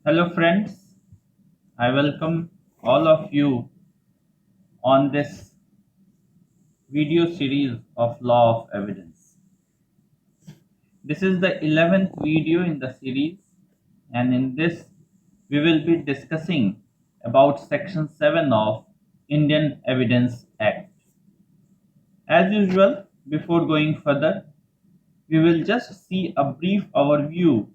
Hello, friends. I welcome all of you on this video series of Law of Evidence. This is the 11th video in the series, and in this, we will be discussing about Section 7 of Indian Evidence Act. As usual, before going further, we will just see a brief overview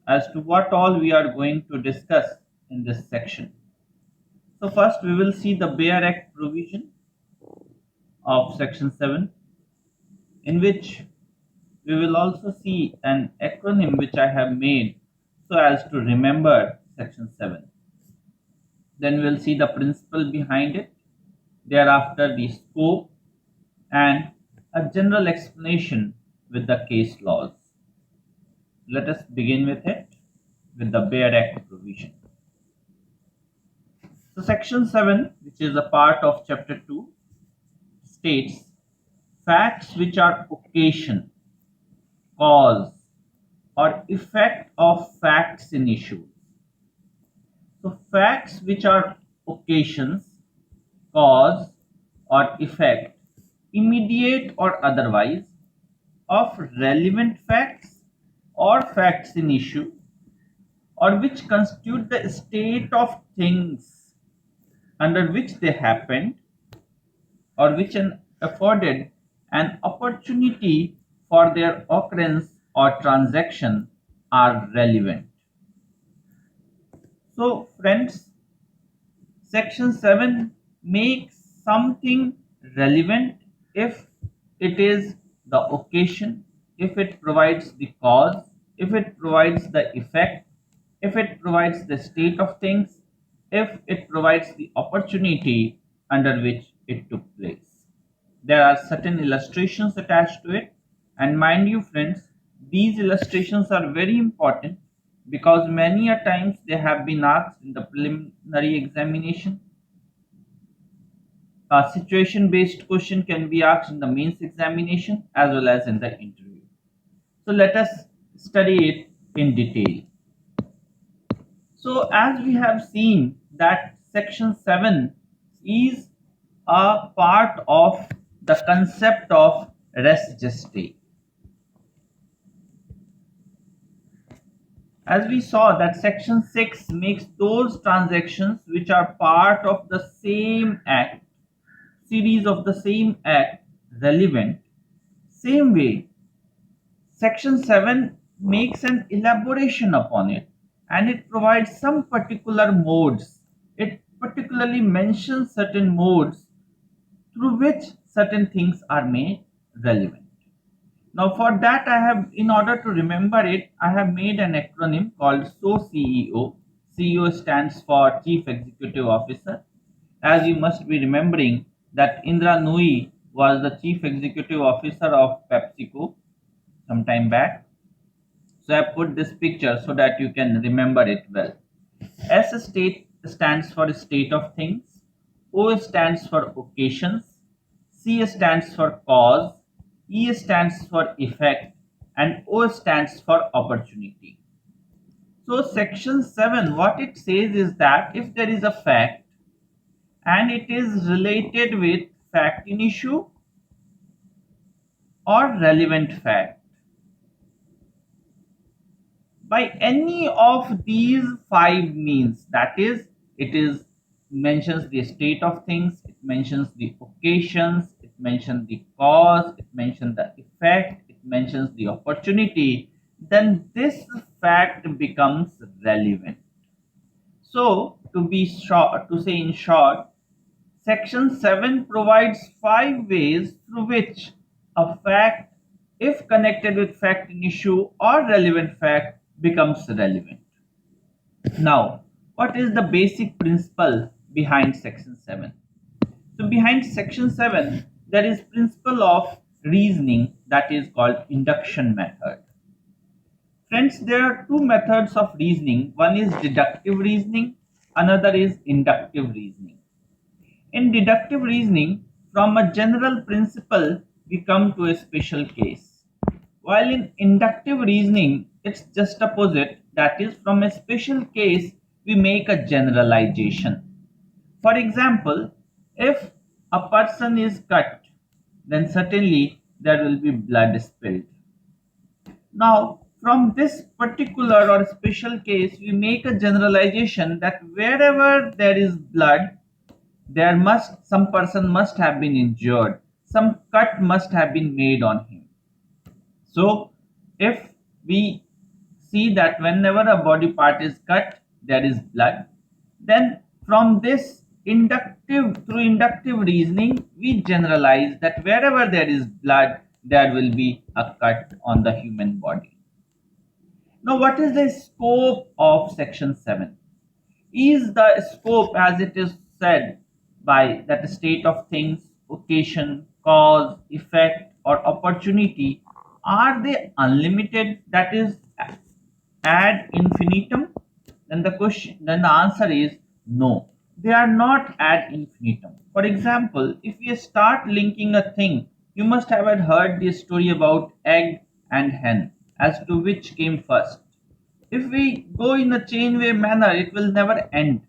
as to what all we are going to discuss in this section. So first we will see the Bare Act provision of section 7, in which we will also see an acronym which I have made so as to remember section 7. Then we will see the principle behind it, thereafter the scope, and a general explanation with the case laws. Let us begin with it, with the Bare Act provision. So section 7, which is a part of chapter 2, states facts which are occasion, cause, or effect of facts in issues. So facts which are occasions, cause, or effect, immediate or otherwise, of relevant facts or facts in issue, or which constitute the state of things under which they happened, or which afforded an opportunity for their occurrence or transaction, are relevant. So friends, section 7 makes something relevant if it is the occasion, if it provides the cause, if it provides the effect, if it provides the state of things, if it provides the opportunity under which it took place. There are certain illustrations attached to it, and mind you friends, these illustrations are very important because many a times they have been asked in the preliminary examination. A situation based question can be asked in the mains examination as well as in the interview. So let us study it in detail. So as we have seen that section 7 is a part of the concept of res gestae. As we saw that section 6 makes those transactions which are part of the same act, series of the same act, relevant. Same way, section 7 makes an elaboration upon it, and it provides some particular modes. It particularly mentions certain modes through which certain things are made relevant. Now for that in order to remember it, I have made an acronym called CEO. CEO stands for Chief Executive Officer. As you must be remembering that Indra Nooyi was the Chief Executive Officer of PepsiCo some time back. So I put this picture so that you can remember it well. S stands for state of things. O stands for occasions. C stands for cause. E stands for effect, and O stands for opportunity. So section 7, what it says is that if there is a fact and it is related with fact in issue or relevant fact, by any of these 5 means, that is, it is mentions the state of things, it mentions the occasions, it mentions the cause, it mentions the effect, it mentions the opportunity, then this fact becomes relevant. So to say in short, section 7 provides 5 ways through which a fact, if connected with fact in issue or relevant fact, becomes relevant. Now, what is the basic principle behind section 7? So behind section 7, there is principle of reasoning that is called induction method. Friends, there are 2 methods of reasoning. One is deductive reasoning, another is inductive reasoning. In deductive reasoning, from a general principle, we come to a special case. While in inductive reasoning, it's just opposite. that is, from a special case, we make a generalization. For example, if a person is cut, then certainly there will be blood spilled. Now, from this particular or special case, we make a generalization that wherever there is blood, some person must have been injured, some cut must have been made on him. So if we see that whenever a body part is cut, there is blood, then from this through inductive reasoning, we generalize that wherever there is blood, there will be a cut on the human body. Now, what is the scope of section 7? Is the scope, as it is said, by that state of things, occasion, cause, effect, or opportunity, are they unlimited, that is ad infinitum? Then the answer is no, they are not ad infinitum. For example, if you start linking a thing, you must have heard the story about egg and hen, as to which came first. If we go in a chain way manner, it will never end.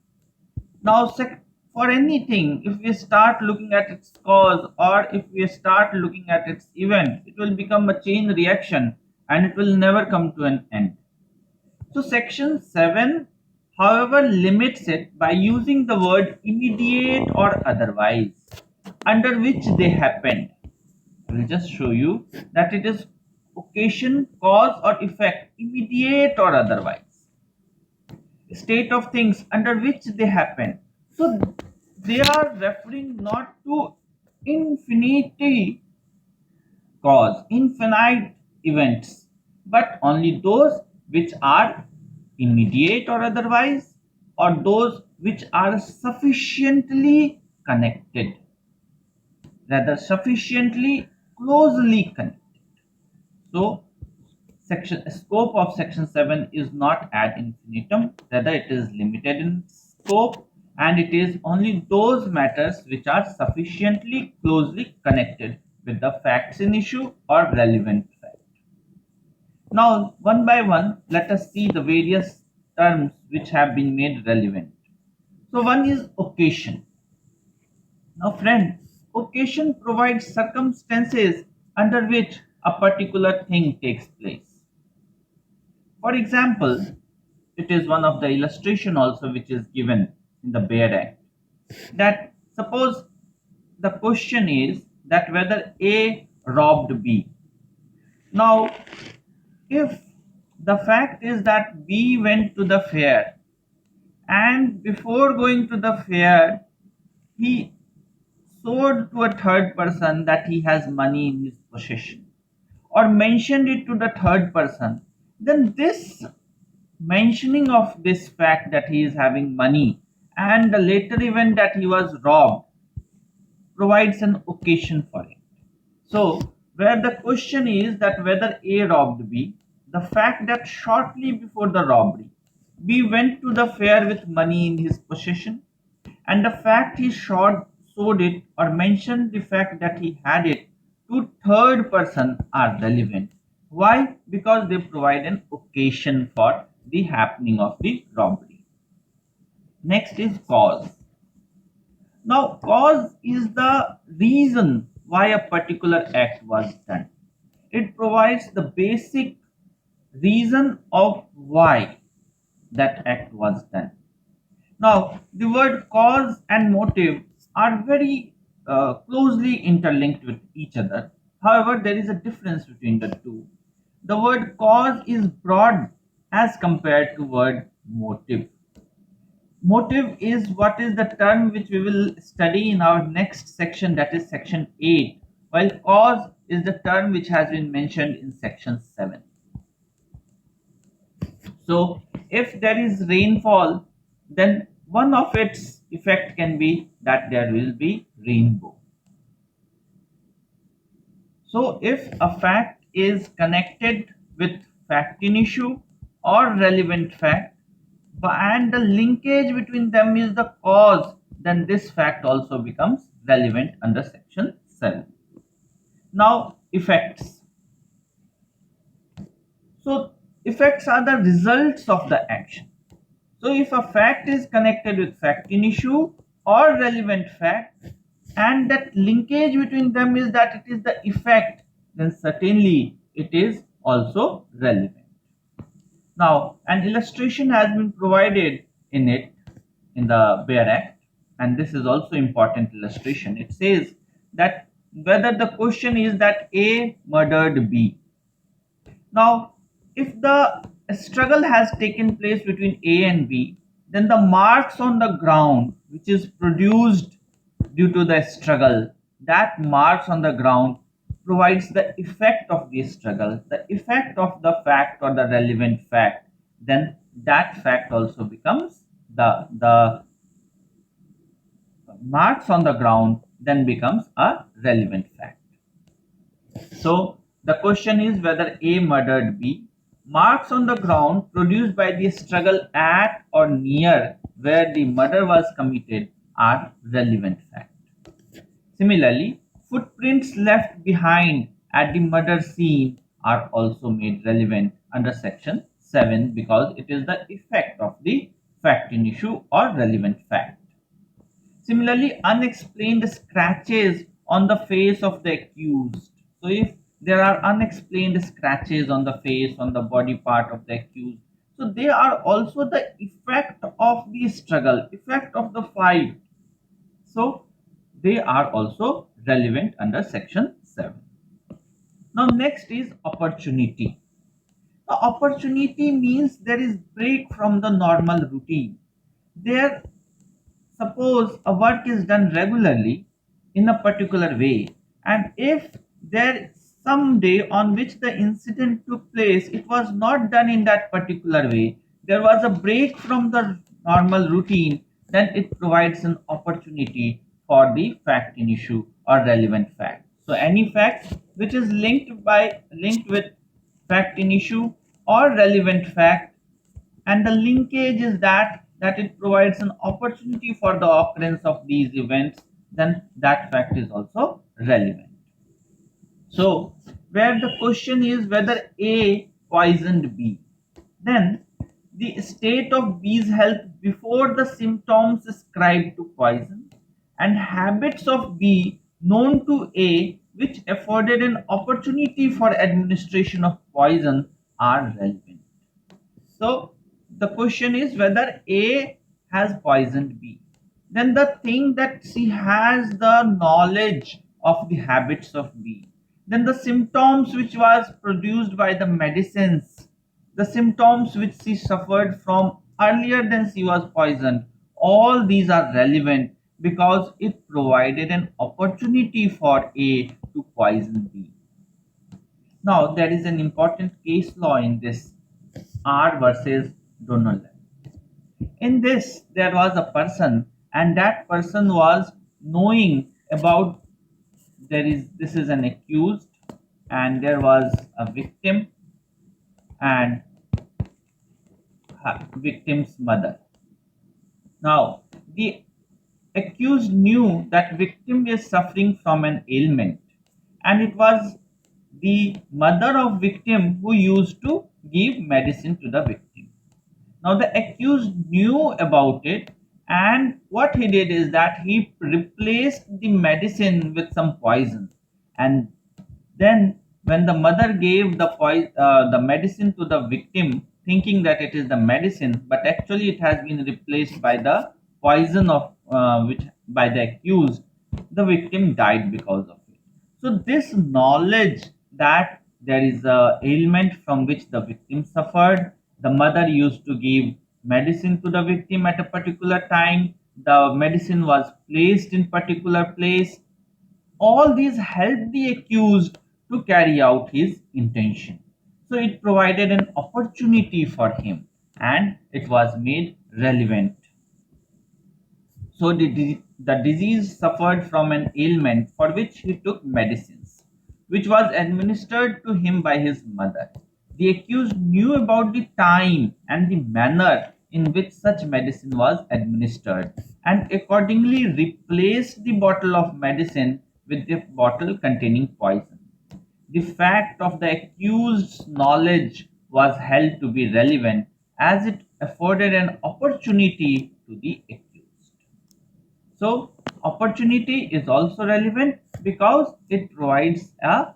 Now, for anything, if we start looking at its cause or if we start looking at its event, it will become a chain reaction and it will never come to an end. So, section 7, however, limits it by using the word immediate or otherwise, under which they happened. I will just show you that it is occasion, cause, or effect, immediate or otherwise. State of things under which they happen. So they are referring not to infinity cause, infinite events, but only those which are immediate or otherwise, or those which are sufficiently connected, rather sufficiently closely connected. So scope of section 7 is not ad infinitum, rather it is limited in scope, and it is only those matters which are sufficiently closely connected with the facts in issue or relevant fact. Now, one by one, let us see the various terms which have been made relevant. So one is occasion. Now friends, occasion provides circumstances under which a particular thing takes place. For example, it is one of the illustration also which is given in the Bayer Act, that suppose the question is that whether A robbed B. Now, if the fact is that B went to the fair and before going to the fair, he showed to a third person that he has money in his possession or mentioned it to the third person, then this mentioning of this fact that he is having money and the later event that he was robbed provides an occasion for it. So, where the question is that whether A robbed B, the fact that shortly before the robbery, B went to the fair with money in his possession, and the fact he showed it or mentioned the fact that he had it to third person are relevant. Why? Because they provide an occasion for the happening of the robbery. Next is cause. Now, cause is the reason why a particular act was done. It provides the basic reason of why that act was done. Now, the word cause and motive are very closely interlinked with each other. However, there is a difference between the two. The word cause is broad as compared to word motive. Motive is what is the term which we will study in our next section, that is section 8, while cause is the term which has been mentioned in section 7. So if there is rainfall, then one of its effect can be that there will be rainbow. So if a fact is connected with fact in issue or relevant fact, and the linkage between them is the cause, then this fact also becomes relevant under section 7. Now, effects. So Effects are the results of the action. So if a fact is connected with fact in issue or relevant fact, and that linkage between them is that it is the effect, then certainly it is also relevant. Now, an illustration has been provided in it, in the Bare Act, and this is also important illustration. It says that whether the question is that A murdered B. Now, if the struggle has taken place between A and B, then the marks on the ground which is produced due to the struggle, that marks on the ground provides the effect of the struggle, the effect of the fact or the relevant fact, then that fact also becomes the marks on the ground then becomes a relevant fact. So the question is whether A murdered B. Marks on the ground produced by the struggle at or near where the murder was committed are relevant fact. Similarly, footprints left behind at the murder scene are also made relevant under section 7 because it is the effect of the fact in issue or relevant fact. Similarly, unexplained scratches on the face of the accused. So if there are unexplained scratches on the face, on the body part of the accused, so they are also the effect of the struggle, effect of the fight. So they are also relevant under section 7. Now next is opportunity. The opportunity means there is break from the normal routine. There, suppose a work is done regularly in a particular way, and if there some day on which the incident took place, it was not done in that particular way, there was a break from the normal routine, then it provides an opportunity for the fact in issue or relevant fact. So any fact which is linked with fact in issue or relevant fact, and the linkage is that it provides an opportunity for the occurrence of these events, then that fact is also relevant. So where the question is whether A poisoned B, then the state of B's health before the symptoms ascribed to poison and habits of B known to A which afforded an opportunity for administration of poison are relevant. So the question is whether A has poisoned B. Then the thing that she has the knowledge of the habits of B. Then the symptoms which was produced by the medicines, the symptoms which she suffered from earlier than she was poisoned, all these are relevant because it provided an opportunity for A to poison B. Now there is an important case law in this, R versus Donald. In this, there was a person, and that person was knowing about this is an accused, and there was a victim and victim's mother. Now, the accused knew that victim is suffering from an ailment, and it was the mother of victim who used to give medicine to the victim. Now the accused knew about it, and what he did is that he replaced the medicine with some poison, and then when the mother gave the medicine to the victim, thinking that it is the medicine, but actually it has been replaced by the poison of which by the accused, the victim died because of it. So this knowledge that there is a ailment from which the victim suffered, the mother used to give medicine to the victim at a particular time, the medicine was placed in particular place, all these helped the accused to carry out his intention. So it provided an opportunity for him and it was made relevant. So the disease suffered from an ailment for which he took medicines, which was administered to him by his mother. The accused knew about the time and the manner in which such medicine was administered and accordingly replaced the bottle of medicine with the bottle containing poison. The fact of the accused's knowledge was held to be relevant as it afforded an opportunity to the accused. So, opportunity is also relevant because it provides a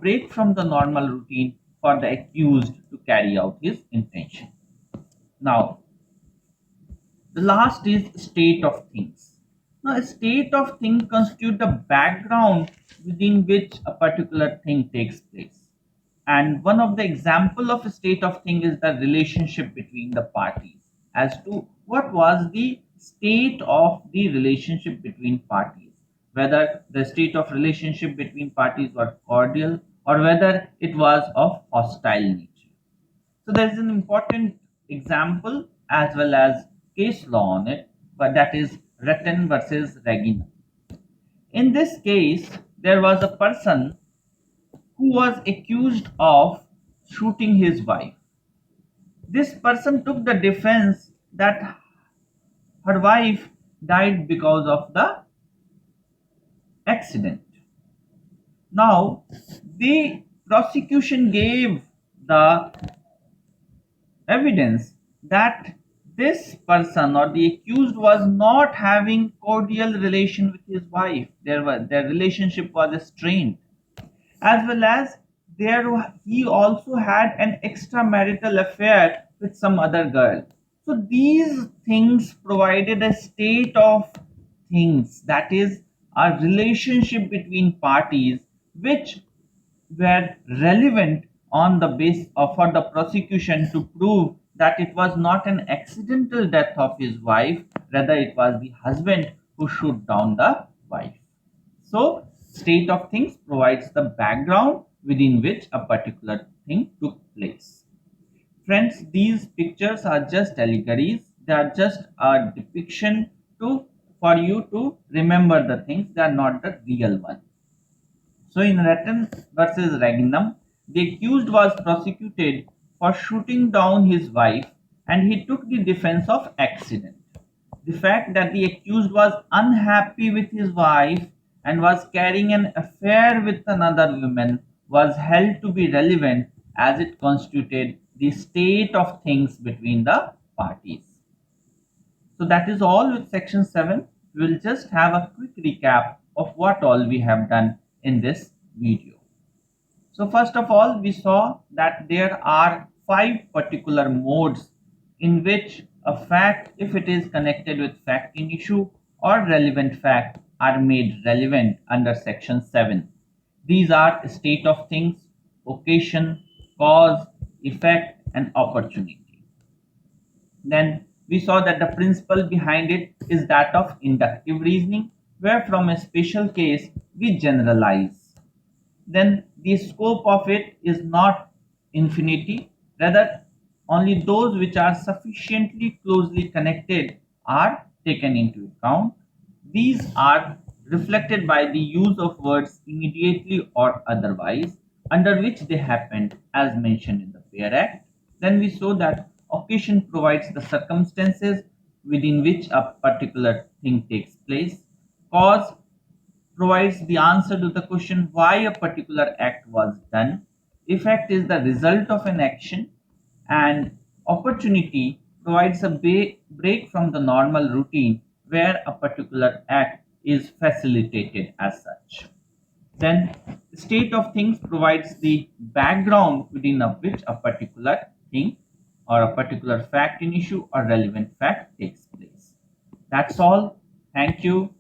break from the normal routine for the accused to carry out his intention. Now, the last is state of things. Now, a state of things constitute the background within which a particular thing takes place. And one of the example of a state of thing is the relationship between the parties. As to what was the state of the relationship between parties, whether the state of relationship between parties was cordial or whether it was of hostile nature. So there is an important example as well as case law on it, but that is Ratten versus Regina. In this case, there was a person who was accused of shooting his wife. This person took the defense that her wife died because of the accident. Now, the prosecution gave the evidence that this person or the accused was not having cordial relation with his wife. Their relationship was strained, as well as he also had an extramarital affair with some other girl. So these things provided a state of things, that is a relationship between parties, which were relevant on the base of for the prosecution to prove that it was not an accidental death of his wife, rather it was the husband who shot down the wife. So, state of things provides the background within which a particular thing took place. Friends, these pictures are just allegories. They are just a depiction for you to remember the things. They are not the real one. So, in Ratten versus Regnum, the accused was prosecuted for shooting down his wife and he took the defense of accident. The fact that the accused was unhappy with his wife and was carrying an affair with another woman was held to be relevant as it constituted the state of things between the parties. So that is all with section 7. We will just have a quick recap of what all we have done in this video. So first of all, we saw that there are 5 particular modes in which a fact, if it is connected with fact in issue or relevant fact, are made relevant under section 7. These are state of things, occasion, cause, effect, and opportunity. Then we saw that the principle behind it is that of inductive reasoning, where from a special case we generalize. Then the scope of it is not infinity, rather only those which are sufficiently closely connected are taken into account. These are reflected by the use of words immediately or otherwise, under which they happened as mentioned in the Fair Act. Then we saw that occasion provides the circumstances within which a particular thing takes place. Cause provides the answer to the question why a particular act was done. Effect is the result of an action, and opportunity provides a break from the normal routine where a particular act is facilitated as such. Then, state of things provides the background within which a particular thing or a particular fact in issue or relevant fact takes place. That's all. Thank you.